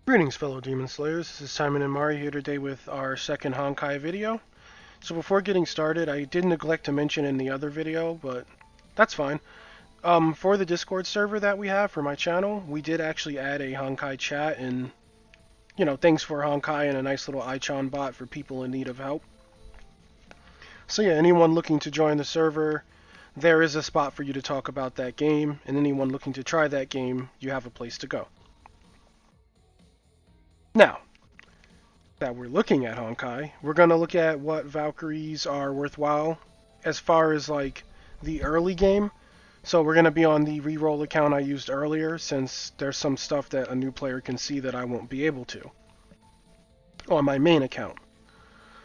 Greetings, fellow Demon Slayers. This is Simon and Mari here today with our second Honkai video. So before getting started, I did neglect to mention in the other video, but that's fine. For the Discord server that we have for my channel, we did actually add a Honkai chat and, things for Honkai and a nice little Ichan bot for people in need of help. So yeah, anyone looking to join the server, there is a spot for you to talk about that game, and anyone looking to try that game, you have a place to go. Now, that we're looking at Honkai, we're going to look at what Valkyries are worthwhile as far as like the early game. So we're going to be on the reroll account I used earlier, since there's some stuff that a new player can see that I won't be able to on my main account.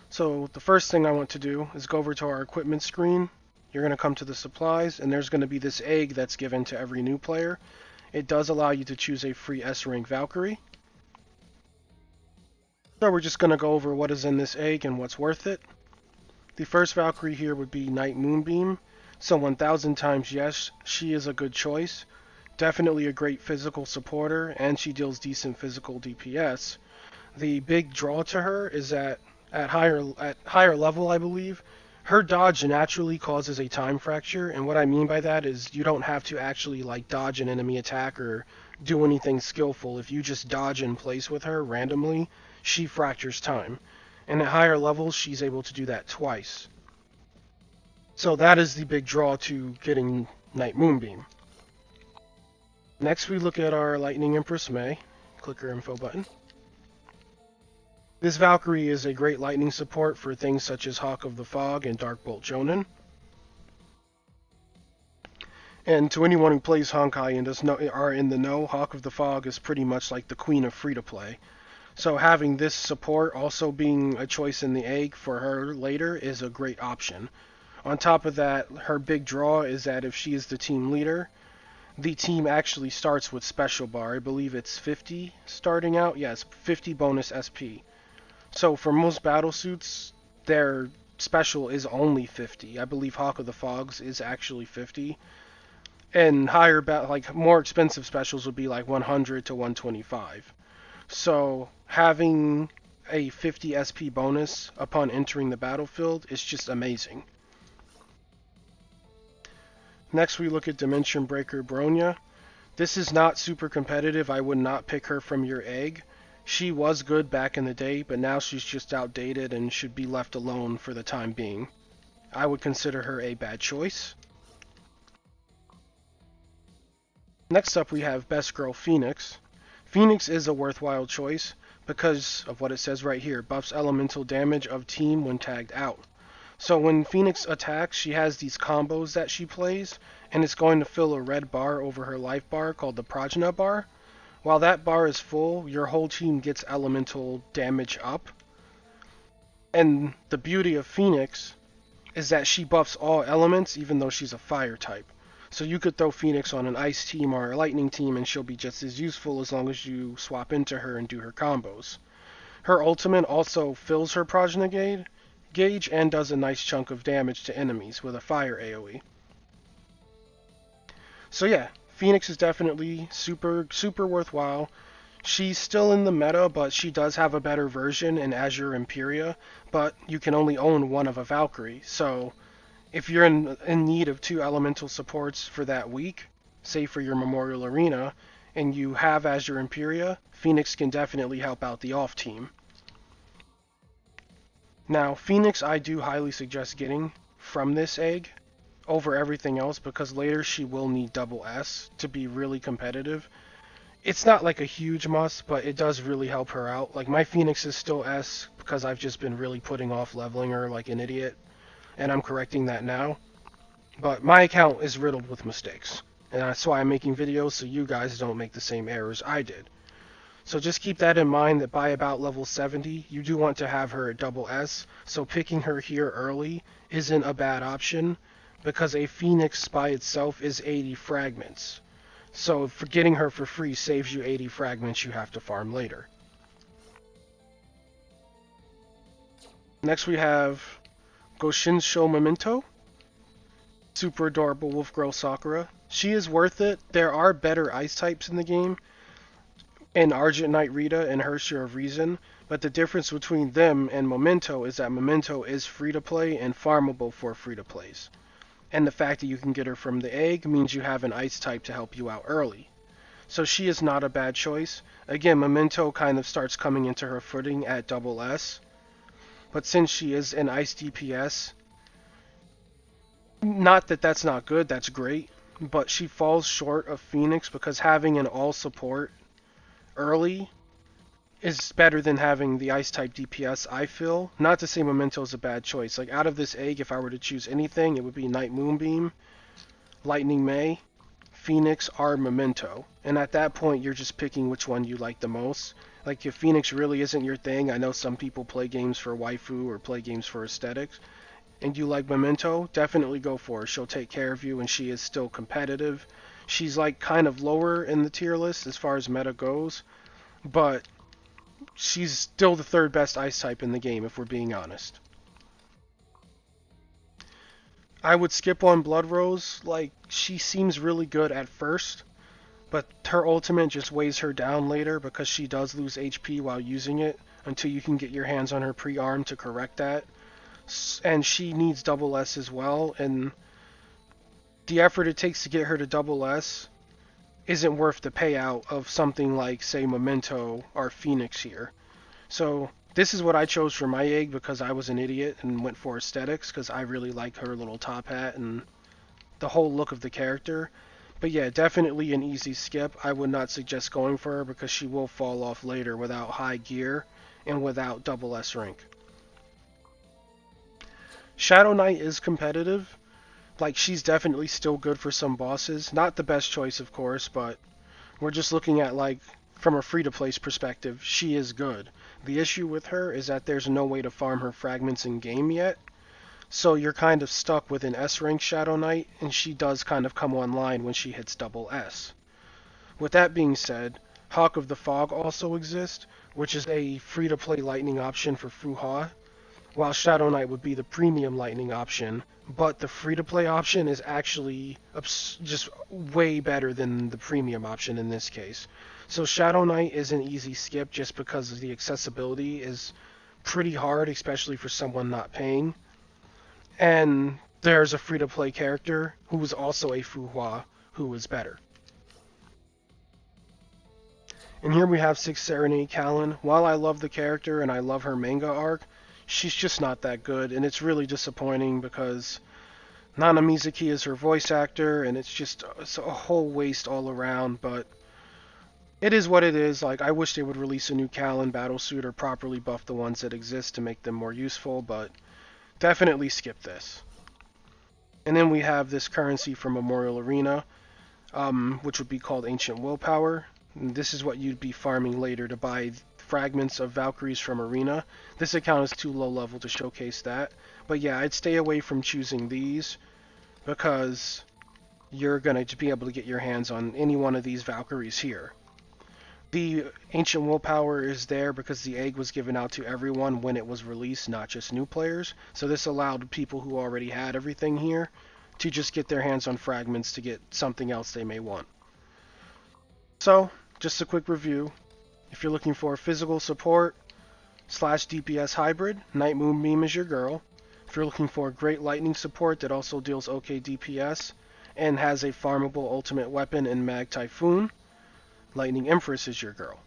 So the first thing I want to do is go over to our equipment screen. You're going to come to the supplies, and there's going to be this egg that's given to every new player. It does allow you to choose a free S rank Valkyrie. So we're just going to go over what is in this egg and what's worth it. The first Valkyrie here would be Night Moonbeam. So 1000 times yes, she is a good choice. Definitely a great physical supporter, and she deals decent physical DPS. The big draw to her is that at higher level, I believe, her dodge naturally causes a time fracture, and what I mean by that is you don't have to actually like dodge an enemy attack or do anything skillful. If you just dodge in place with her randomly, she fractures time. And at higher levels, she's able to do that twice. So that is the big draw to getting Night Moonbeam. Next we look at our Lightning Empress May. Click her info button. This Valkyrie is a great lightning support for things such as Hawk of the Fog and Darkbolt Jonin. And to anyone who plays Honkai and are in the know, Hawk of the Fog is pretty much like the queen of free-to-play. So having this support also being a choice in the egg for her later is a great option. On top of that, her big draw is that if she is the team leader, the team actually starts with special bar. I believe it's 50 starting out. Yes, 50 bonus SP. So for most battle suits, their special is only 50. I believe Hawk of the Fogs is actually 50. And more expensive specials would be like 100 to 125. So having a 50 SP bonus upon entering the battlefield is just amazing. Next we look at Dimension Breaker Bronia. This is not super competitive. I would not pick her from your egg. She was good back in the day, but now she's just outdated and should be left alone for the time being. I would consider her a bad choice. Next up we have Best Girl Phoenix. Phoenix is a worthwhile choice because of what it says right here. Buffs elemental damage of team when tagged out. So when Phoenix attacks, she has these combos that she plays, and it's going to fill a red bar over her life bar called the Prajna bar. While that bar is full, your whole team gets elemental damage up. And the beauty of Phoenix is that she buffs all elements even though she's a fire type. So you could throw Phoenix on an ice team or a lightning team and she'll be just as useful as long as you swap into her and do her combos. Her ultimate also fills her Prajna gauge and does a nice chunk of damage to enemies with a fire AoE. So yeah, Phoenix is definitely super worthwhile. She's still in the meta, but she does have a better version in Azure Imperia, but you can only own one of a Valkyrie. So if you're in need of 2 elemental supports for that week, say for your Memorial Arena, and you have Azure Imperia, Phoenix can definitely help out the off team. Now, Phoenix I do highly suggest getting from this egg over everything else because later she will need double S to be really competitive. It's not like a huge must, but it does really help her out. Like my Phoenix is still S because I've just been really putting off leveling her like an idiot, and I'm correcting that now. But my account is riddled with mistakes, and that's why I'm making videos so you guys don't make the same errors I did. So just keep that in mind that by about level 70, you do want to have her at double S, so picking her here early isn't a bad option, because a Phoenix by itself is 80 fragments. So for getting her for free saves you 80 fragments you have to farm later. Next we have Goshinsho Memento. Super adorable wolf girl Sakura. She is worth it. There are better ice types in the game. and Argent Knight Rita and Her Share of Reason, but the difference between them and Memento is that Memento is free to play and farmable for free to plays. And the fact that you can get her from the egg means you have an ice type to help you out early. So she is not a bad choice. Again, Memento kind of starts coming into her footing at double S, but since she is an ice DPS, not that that's not good, that's great, but she falls short of Phoenix because having an all support early is better than having the ice type DPS, I feel. Not to say Memento is a bad choice. Like, out of this egg, if I were to choose anything, it would be Night Moonbeam, Lightning May, Phoenix, or Memento. And at that point, you're just picking which one you like the most. Like, if Phoenix really isn't your thing, I know some people play games for waifu or play games for aesthetics, and you like Memento, definitely go for her. She'll take care of you, and she is still competitive. She's, like, kind of lower in the tier list as far as meta goes, but she's still the third best ice type in the game, if we're being honest. I would skip on Blood Rose. Like, she seems really good at first, but her ultimate just weighs her down later because she does lose HP while using it until you can get your hands on her pre-arm to correct that. And she needs double S as well, and the effort it takes to get her to double S isn't worth the payout of something like, say, Memento or Phoenix here. So this is what I chose for my egg because I was an idiot and went for aesthetics because I really like her little top hat and the whole look of the character. But yeah, definitely an easy skip. I would not suggest going for her because she will fall off later without high gear and without double S rank. Shadow Knight is competitive. Like, she's definitely still good for some bosses. Not the best choice, of course, but we're just looking at, like, from a free-to-play perspective, she is good. The issue with her is that there's no way to farm her fragments in-game yet, so you're kind of stuck with an S-rank Shadow Knight, and she does kind of come online when she hits double S. With that being said, Hawk of the Fog also exists, which is a free-to-play lightning option for Fuha, while Shadow Knight would be the premium lightning option, but the free-to-play option is actually just way better than the premium option in this case. So Shadow Knight is an easy skip just because the accessibility is pretty hard, especially for someone not paying. And there's a free-to-play character who is also a Fuhua who is better. And here we have 6 Serenity Calen. While I love the character and I love her manga arc, she's just not that good, and it's really disappointing because Nana Mizuki is her voice actor, and it's a whole waste all around, but it is what it is. Like, I wish they would release a new Calen battlesuit or properly buff the ones that exist to make them more useful, but definitely skip this. And then we have this currency from Memorial Arena, which would be called Ancient Willpower. And this is what you'd be farming later to buy fragments of Valkyries from Arena. This account is too low level to showcase that. But yeah, I'd stay away from choosing these because you're going to be able to get your hands on any one of these Valkyries here. The Ancient Willpower is there because the egg was given out to everyone when it was released, not just new players. So this allowed people who already had everything here to just get their hands on fragments to get something else they may want. So, just a quick review. If you're looking for physical support / DPS hybrid, Night Moonbeam is your girl. If you're looking for great lightning support that also deals okay DPS and has a farmable ultimate weapon in Mag Typhoon, Lightning Empress is your girl.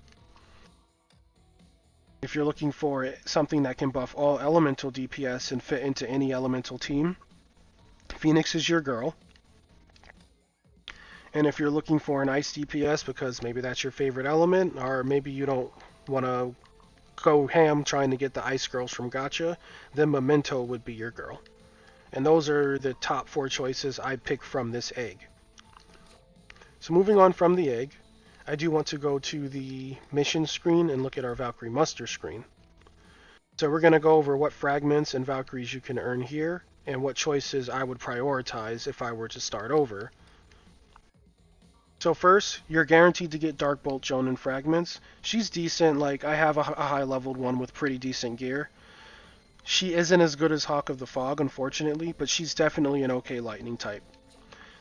If you're looking for something that can buff all elemental DPS and fit into any elemental team, Phoenix is your girl. And if you're looking for an ice DPS because maybe that's your favorite element, or maybe you don't want to go ham trying to get the ice girls from Gacha, then Memento would be your girl. And those are the top 4 choices I picked from this egg. So moving on from the egg, I do want to go to the mission screen and look at our Valkyrie muster screen. So we're going to go over what fragments and Valkyries you can earn here, and what choices I would prioritize if I were to start over. So first, you're guaranteed to get Darkbolt Jonin fragments. She's decent, like I have a high leveled one with pretty decent gear. She isn't as good as Hawk of the Fog, unfortunately, but she's definitely an okay lightning type.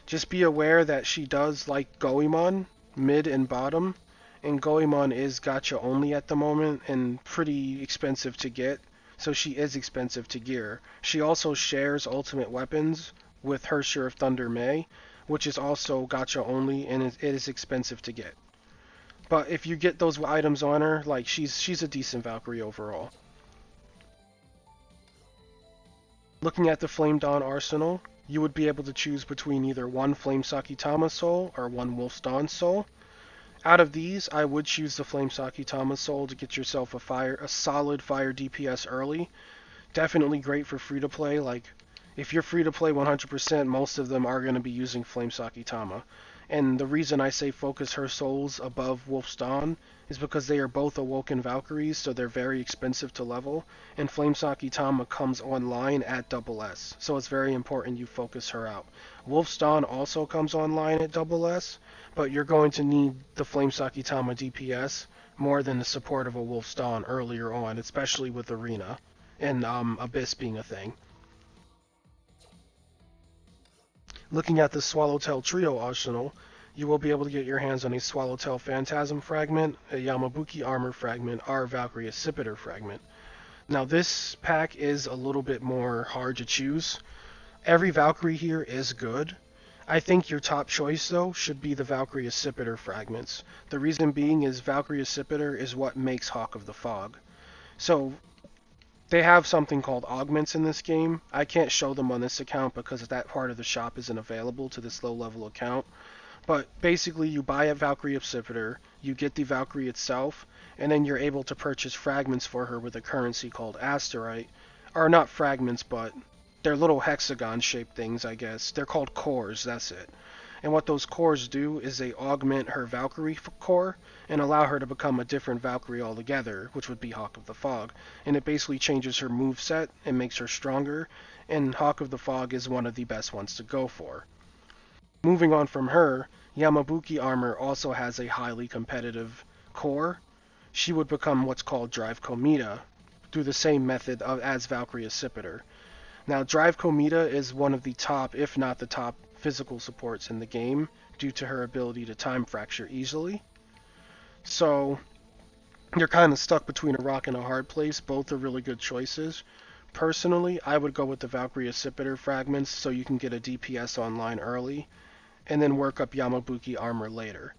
Just be aware that she does like Goemon, mid and bottom, and Goemon is gacha only at the moment and pretty expensive to get, so she is expensive to gear. She also shares ultimate weapons with Herrscher of Thunder May, which is also gacha only and it is expensive to get. But if you get those items on her, like she's a decent Valkyrie overall. Looking at the Flame Dawn arsenal, you would be able to choose between either one Flame Sakitama soul or one Wolf's Dawn soul. Out of these, I would choose the Flame Sakitama soul to get yourself a solid fire DPS early. Definitely great for free to play. Like, if you're free to play 100%, most of them are going to be using Flame Sakitama. And the reason I say focus her souls above Wolf's Dawn is because they are both awoken Valkyries, so they're very expensive to level, and Flame Sakitama comes online at double S, so it's very important you focus her out. Wolf's Dawn also comes online at double S, but you're going to need the Flame Sakitama DPS more than the support of a Wolf's Dawn earlier on, especially with Arena and Abyss being a thing. Looking at the Swallowtail Trio arsenal, you will be able to get your hands on a Swallowtail Phantasm fragment, a Yamabuki Armor fragment, or a Valkyrie Accipiter fragment. Now this pack is a little bit more hard to choose. Every Valkyrie here is good. I think your top choice though should be the Valkyrie Accipiter fragments. The reason being is Valkyrie Accipiter is what makes Hawk of the Fog. So they have something called augments in this game. I can't show them on this account because that part of the shop isn't available to this low level account. But basically you buy a Valkyrie Accipiter, you get the Valkyrie itself, and then you're able to purchase fragments for her with a currency called Asterite. Or not fragments, but they're little hexagon shaped things, I guess. They're called cores, that's it. And what those cores do is they augment her Valkyrie core and allow her to become a different Valkyrie altogether, which would be Hawk of the Fog. And it basically changes her moveset and makes her stronger, and Hawk of the Fog is one of the best ones to go for. Moving on from her, Yamabuki Armor also has a highly competitive core. She would become what's called Drive Komita through the same method as Valkyrie Accipiter. Now, Drive Komita is one of the top, if not the top, physical supports in the game due to her ability to time fracture easily. So you're kind of stuck between a rock and a hard place. Both are really good choices. Personally, I would go with the Valkyrie Accipiter fragments so you can get a DPS online early and then work up Yamabuki Armor later.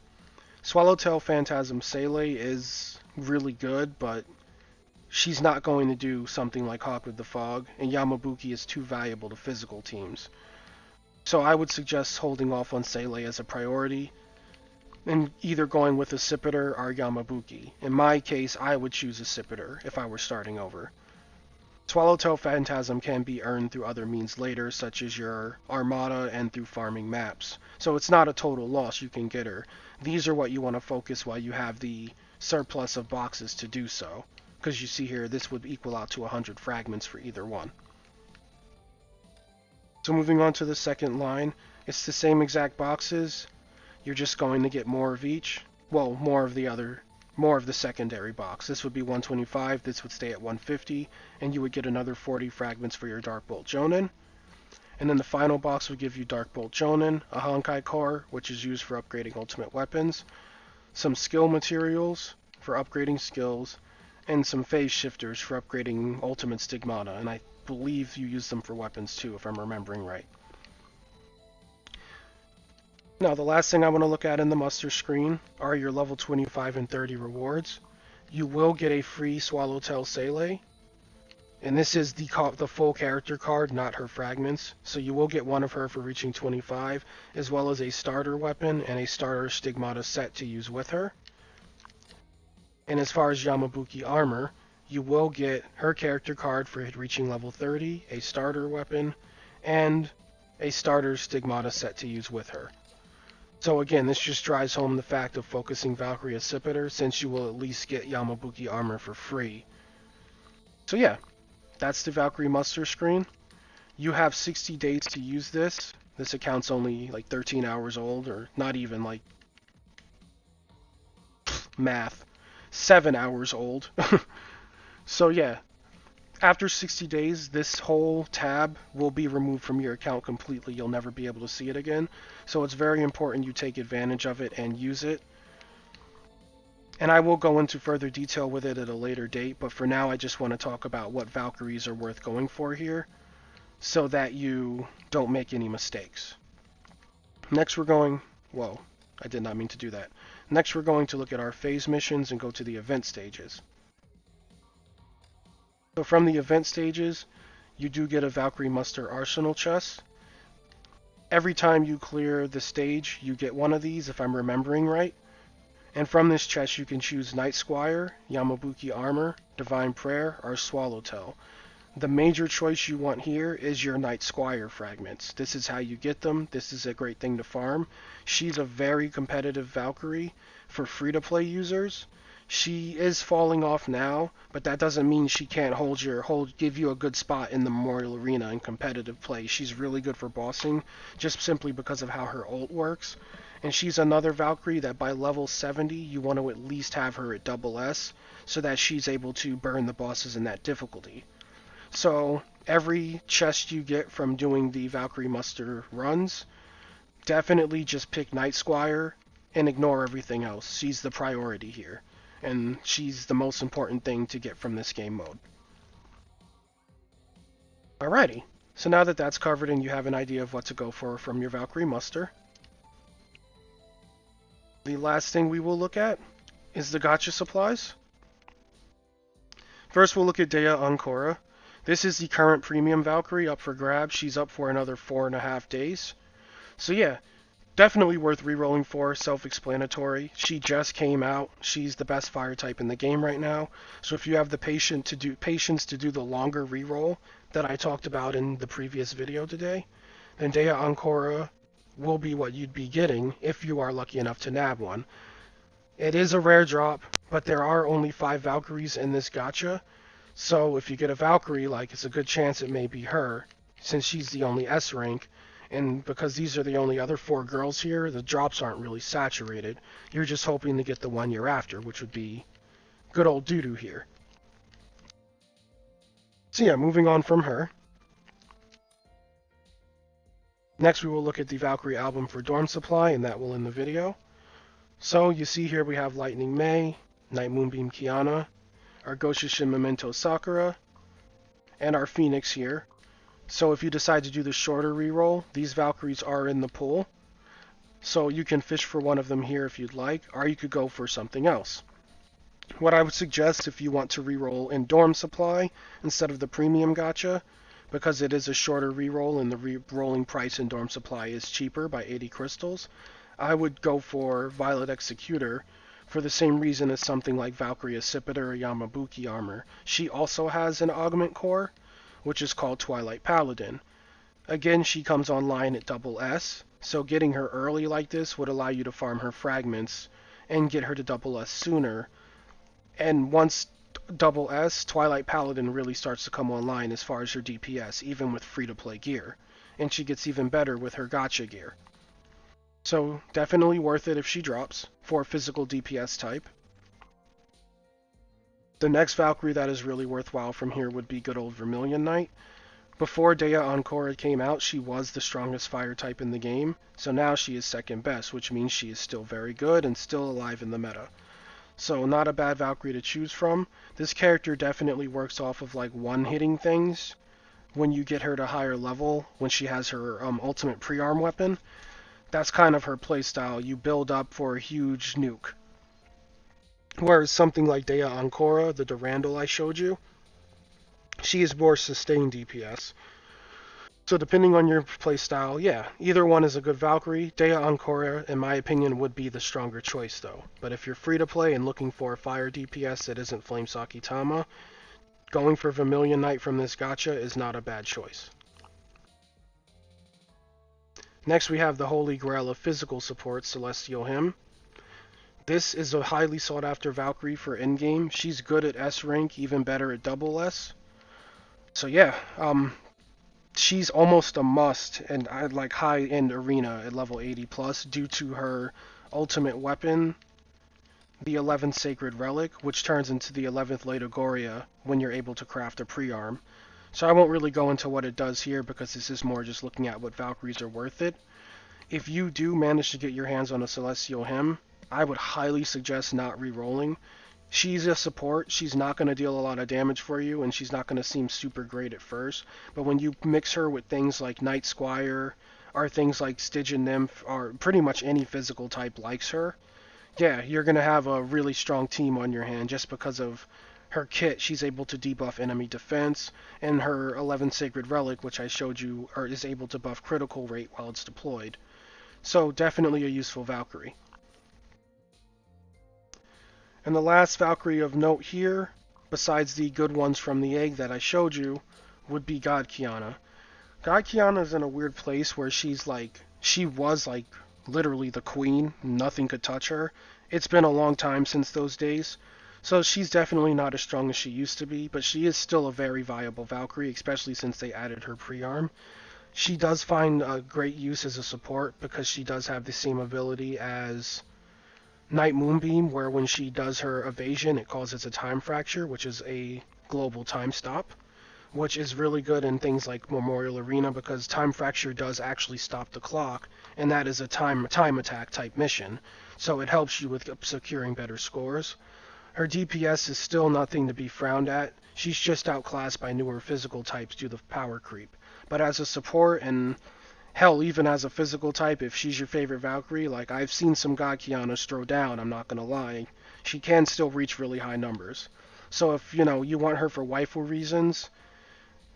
Swallowtail Phantasm Sele is really good, but she's not going to do something like Hawk with the Fog, and Yamabuki is too valuable to physical teams. So I would suggest holding off on Sele as a priority, and either going with Accipiter or Yamabuki. In my case, I would choose Accipiter if I were starting over. Swallowtail Phantasm can be earned through other means later, such as your Armada and through farming maps. So it's not a total loss, you can get her. These are what you want to focus while you have the surplus of boxes to do so. Because you see here, this would equal out to 100 fragments for either one. So moving on to the second line, it's the same exact boxes. You're just going to get more of each. Well, more of the secondary box. This would be 125, this would stay at 150, and you would get another 40 fragments for your Dark Bolt Jonin. And then the final box would give you Dark Bolt Jonin, a Honkai core, which is used for upgrading ultimate weapons, some skill materials for upgrading skills, and some phase shifters for upgrading ultimate stigmata, and I believe you use them for weapons too, if I'm remembering right. Now, the last thing I want to look at in the muster screen are your level 25 and 30 rewards. You will get a free Swallowtail Sele, and this is the full character card, not her fragments, so you will get one of her for reaching 25, as well as a starter weapon and a starter stigmata set to use with her. And as far as Yamabuki Armor, you will get her character card for reaching level 30, a starter weapon, and a starter stigmata set to use with her. So again, this just drives home the fact of focusing Valkyrie Accipiter, since you will at least get Yamabuki Armor for free. So yeah, that's the Valkyrie muster screen. You have 60 days to use this. This account's only like 13 hours old, or not even, like, math, 7 hours old. So yeah, after 60 days, this whole tab will be removed from your account completely. You'll never be able to see it again. So it's very important you take advantage of it and use it. And I will go into further detail with it at a later date, but for now I just want to talk about what Valkyries are worth going for here, so that you don't make any mistakes. Next we're going... Whoa, I did not mean to do that. Next we're going to look at our phase missions and go to the event stages. So from the event stages, you do get a Valkyrie Muster Arsenal chest. Every time you clear the stage, you get one of these, if I'm remembering right. And from this chest you can choose Night Squire, Yamabuki Armor, Divine Prayer, or Swallowtail. The major choice you want here is your Night Squire fragments. This is how you get them. This is a great thing to farm. She's a very competitive Valkyrie for free-to-play users. She is falling off now, but that doesn't mean she can't give you a good spot in the Memorial Arena in competitive play. She's really good for bossing, just simply because of how her ult works. And she's another Valkyrie that by level 70, you want to at least have her at double S, so that she's able to burn the bosses in that difficulty. So every chest you get from doing the Valkyrie Muster runs, definitely just pick Night Squire and ignore everything else. She's the priority here, and she's the most important thing to get from this game mode. Alrighty, so now that that's covered and you have an idea of what to go for from your Valkyrie Muster, the last thing we will look at is the gacha supplies. First we'll look at Daya Ankora. This is the current premium Valkyrie up for grabs. She's up for another 4.5 days. So yeah, definitely worth rerolling for, self-explanatory. She just came out. She's the best fire type in the game right now. So if you have the patience to do the longer reroll that I talked about in the previous video today, then Daya Ankora will be what you'd be getting if you are lucky enough to nab one. It is a rare drop, but there are only 5 Valkyries in this gacha. So if you get a Valkyrie, it's a good chance it may be her, since she's the only S rank, and because these are the only other 4 girls here, the drops aren't really saturated. You're just hoping to get the one you're after, which would be good old Dudu here. So yeah, moving on from her. Next we will look at the Valkyrie album for Dorm Supply, and that will end the video. So you see here we have Lightning May, Night Moonbeam Kiana, our Goshushin Memento Sakura, and our Phoenix here. So if you decide to do the shorter reroll, these Valkyries are in the pool. So you can fish for one of them here if you'd like, or you could go for something else. What I would suggest if you want to reroll in Dorm Supply instead of the Premium Gacha, because it is a shorter reroll and the re-rolling price in Dorm Supply is cheaper by 80 crystals, I would go for Violet Executor, for the same reason as something like Valkyrie Accipiter or Yamabuki Armor. She also has an augment core, which is called Twilight Paladin. Again, she comes online at double S, so getting her early like this would allow you to farm her fragments and get her to double S sooner. And once double S, Twilight Paladin really starts to come online as far as her DPS, even with free-to-play gear. And she gets even better with her gacha gear. So definitely worth it if she drops for a physical DPS type. The next Valkyrie that is really worthwhile from here would be good old Vermillion Night. Before Daya Ankora came out, she was the strongest fire type in the game, so now she is second best, which means she is still very good and still alive in the meta. So not a bad Valkyrie to choose from. This character definitely works off of one-hitting things when you get her to higher level, when she has her ultimate pre-arm weapon. That's kind of her playstyle. You build up for a huge nuke. Whereas something like Daya Ankora, the Durandal I showed you, she is more sustained DPS. So depending on your playstyle, yeah, either one is a good Valkyrie. Daya Ankora, in my opinion, would be the stronger choice though. But if you're free to play and looking for a fire DPS that isn't Flame Sakitama, going for Vermillion Night from this gacha is not a bad choice. Next we have the Holy Grail of physical support, Celestial Hymn. This is a highly sought after Valkyrie for endgame. She's good at S rank, even better at double S. So yeah, she's almost a must in high-end arena at level 80 plus due to her ultimate weapon, the 11th Sacred Relic, which turns into the 11th Ledogoria when you're able to craft a pre-arm. So I won't really go into what it does here because this is more just looking at what Valkyries are worth it. If you do manage to get your hands on a Celestial Hymn, I would highly suggest not re-rolling. She's a support. She's not going to deal a lot of damage for you, and she's not going to seem super great at first. But when you mix her with things like Night Squire, or things like Stygian Nymph, or pretty much any physical type likes her, yeah, you're going to have a really strong team on your hand just because of her kit. She's able to debuff enemy defense, and her 11 Sacred Relic, which I showed you, is able to buff critical rate while it's deployed. So definitely a useful Valkyrie. And the last Valkyrie of note here, besides the good ones from the egg that I showed you, would be God Kiana. God Kiana is in a weird place where she was like literally the queen. Nothing could touch her. It's been a long time since those days. So she's definitely not as strong as she used to be, but she is still a very viable Valkyrie, especially since they added her pre-arm. She does find a great use as a support because she does have the same ability as Night Moonbeam, where when she does her evasion, it causes a time fracture, which is a global time stop, which is really good in things like Memorial Arena because time fracture does actually stop the clock, and that is a time attack type mission, so it helps you with securing better scores. Her DPS is still nothing to be frowned at. She's just outclassed by newer physical types due to power creep. But as a support and hell, even as a physical type, if she's your favorite Valkyrie, like I've seen some God Kianas throw down, I'm not gonna lie, she can still reach really high numbers. So if, you want her for waifu reasons,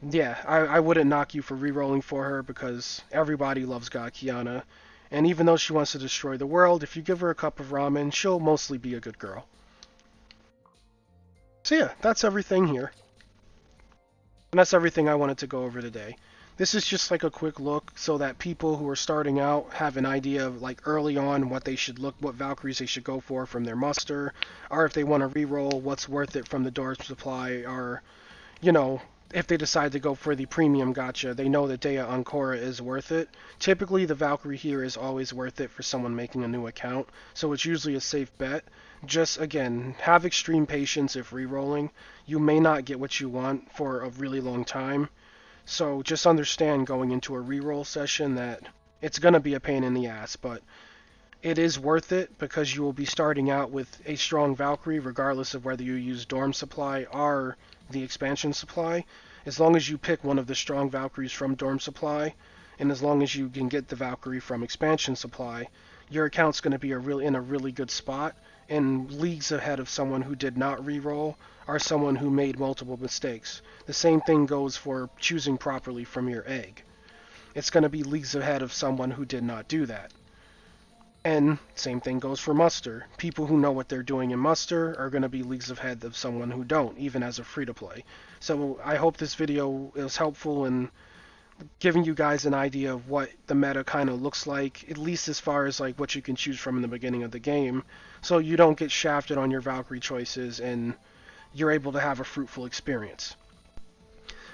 yeah, I wouldn't knock you for re-rolling for her because everybody loves God Kiana. And even though she wants to destroy the world, if you give her a cup of ramen, she'll mostly be a good girl. So yeah, that's everything here. And that's everything I wanted to go over today. This is just like a quick look so that people who are starting out have an idea of like early on what Valkyries they should go for from their muster, or if they want to re-roll, what's worth it from the door supply, or you know, if they decide to go for the premium gacha, they know that Daya Ancora is worth it. Typically, the Valkyrie here is always worth it for someone making a new account, so it's usually a safe bet. Just, again, have extreme patience if re-rolling. You may not get what you want for a really long time, so just understand going into a re-roll session that it's going to be a pain in the ass, but it is worth it because you will be starting out with a strong Valkyrie regardless of whether you use Dorm Supply or the expansion supply. As long as you pick one of the strong Valkyries from Dorm Supply, and as long as you can get the Valkyrie from expansion supply, your account's going to be in a really good spot and leagues ahead of someone who did not re-roll or someone who made multiple mistakes. The same thing goes for choosing properly from your egg. It's going to be leagues ahead of someone who did not do that. And same thing goes for muster. People who know what they're doing in muster are going to be leagues ahead of someone who don't, even as a free-to-play. So I hope this video was helpful in giving you guys an idea of what the meta kind of looks like, at least as far as like what you can choose from in the beginning of the game, so you don't get shafted on your Valkyrie choices and you're able to have a fruitful experience.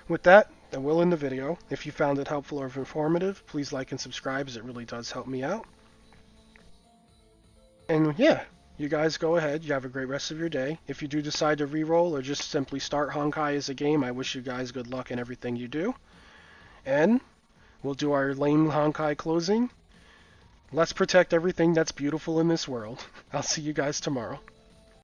With that, I will end the video. If you found it helpful or informative, please like and subscribe as it really does help me out. And yeah, you guys go ahead. You have a great rest of your day. If you do decide to re-roll or just simply start Honkai as a game, I wish you guys good luck in everything you do. And we'll do our lame Honkai closing. Let's protect everything that's beautiful in this world. I'll see you guys tomorrow.